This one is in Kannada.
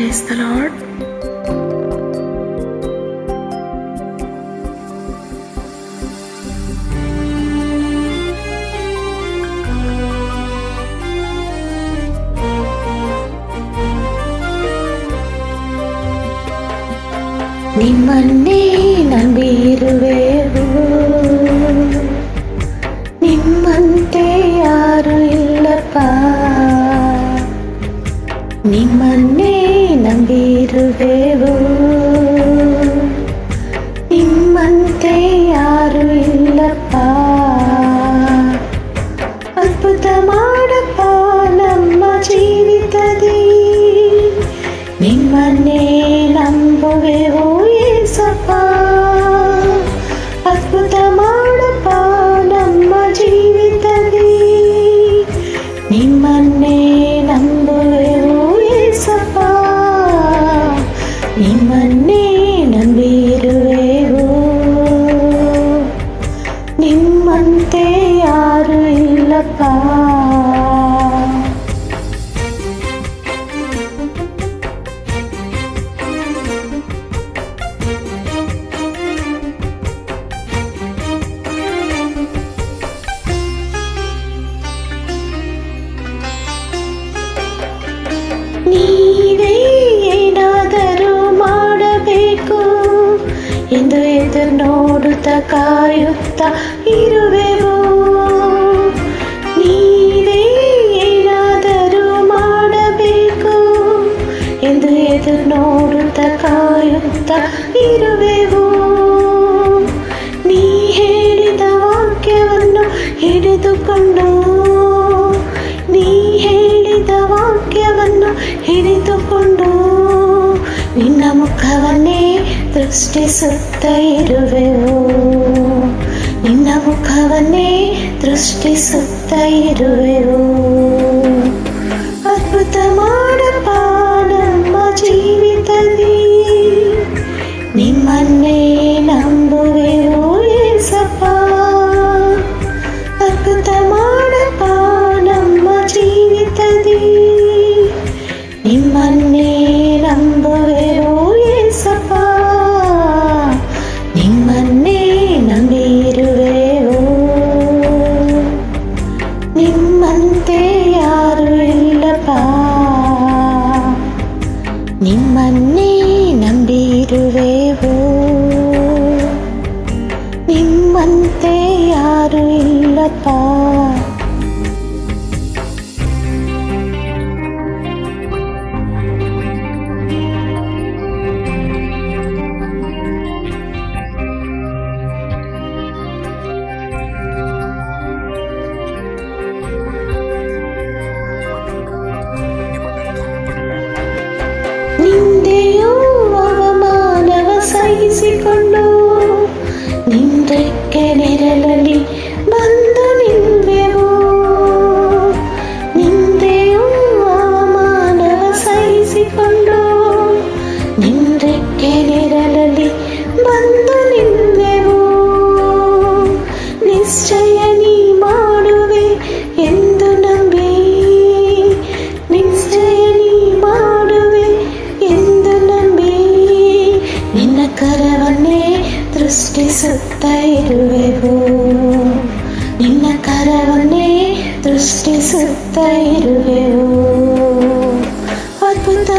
Praise the Lord. ನಿಮ್ಮನ್ನೇ ನಂಬಿರುವೆವು, ನಿಮ್ಮಂತೆ ಯಾರು ಇಲ್ಲಪ್ಪ. ನಿಮ್ಮನ್ನೇ ನಂಬಿರುವೆವು, ನಿಮ್ಮಂತೆ ಯಾರು ಇಲ್ಲಪ್ಪ. ಅದ್ಭುತ ಮಾಡಪ್ಪ ನಮ್ಮ ಜೀವಿತದಿ, ನಿಮ್ಮನ್ನೇ ನಂಬುವೆವು ಏಸಪ್ಪ. ಅದ್ಭುತ ಮಾಡಪ್ಪ ನಮ್ಮ ಜೀವಿತದಿ, ನಿಮ್ಮನ್ನೇ ನಂಬುವೆವು ಏಸಪ್ಪ. ನಿಮ್ಮನ್ನೇ ನಂಬಿರುವೆವು, ನಿಮ್ಮಂತೆ ಯಾರು ಇಲ್ಲಪ್ಪ. ನೀವೇ ಏನಾದರೂ ಮಾಡಬೇಕು ಎಂದು ಎದುರು ನೋಡುತ್ತಾ ಕಾಯುತ್ತಾ ಇರುವೆವು. ನೀವೇ ಏನಾದರೂ ಮಾಡಬೇಕು ಎಂದು ಎದುರು ನೋಡುತ್ತಾ ಕಾಯುತ್ತಾ ಇರುವೆವು. ನೀ ಹೇಳಿದ ವಾಕ್ಯವನ್ನು ಹಿಡಿದುಕೊಂಡು, ನೀ ಹೇಳಿದ ವಾಕ್ಯವನ್ನು ಹಿಡಿದುಕೊಂಡು ನಿನ್ನ ಮುಖವನ್ನೇ ದೃಷ್ಟಿಸುತ್ತಾ ಇರುವೆವು. ನಿನ್ನ ಮುಖವನ್ನೇ ದೃಷ್ಟಿಸುತ್ತಾ ಇರುವೆವು. ಅದ್ಭುತ ಮಾಡಪ್ಪ ನಮ್ಮ ಜೀವಿತದಿ, ನಿಮ್ಮನ್ನೇ ನಂಬುವೆವು ಏಸಪ್ಪ. ಅದ್ಭುತ ಮಾಡಪ್ಪ ನಮ್ಮ ಜೀವಿತದಿ, ನಿಮ್ಮನ್ನೇ ನಂಬುವೆವು ಏಸಪ್ಪ. ನಿಮ್ಮನ್ನೇ ನಂಬಿರುವೆವು, ನಿಮ್ಮಂತೆ ಯಾರು ಇಲ್ಲಪ್ಪ. ನಿಮ್ಮನ್ನೇ ನಂಬಿರುವೆವು, ನಿಮ್ಮಂತೆ ಯಾರು ಇಲ್ಲಪ್ಪ. ನಿಂದೆಯೂ ಅವಮಾನವ ಸಹಿಸಿಕೊಂಡು ನಿಂದಕ್ಕೆ ನೆರಳಲ್ಲಿ ಬಂದು ನಿಲ್ವೆವು. ನಿಂದೆಯೂ ಅವಮಾನವ ಸಹಿಸಿಕೊಂಡು ನಿಂದಕ್ಕೆ ನೆರಳಲ್ಲಿ ಬಂದು ನಿಲ್ವೆವು. ನಿಶ್ಚಯ ನೀ ಮಾಡುವೆ ಎಂದು ನಂಬಿ, ನಿಶ್ಚಯ ನೀ ಮಾಡುವೆ ಎಂದು ನಂಬಿ ನಿನ್ನ ಕರವನ್ನೇ ದೃಷ್ಟಿಸುತ್ತಾ ಇರುವೆವು. ನಿನ್ನ ಕರವನ್ನೇ ದೃಷ್ಟಿಸುತ್ತಾ ಇರುವೆವು. ಅದ್ಭುತ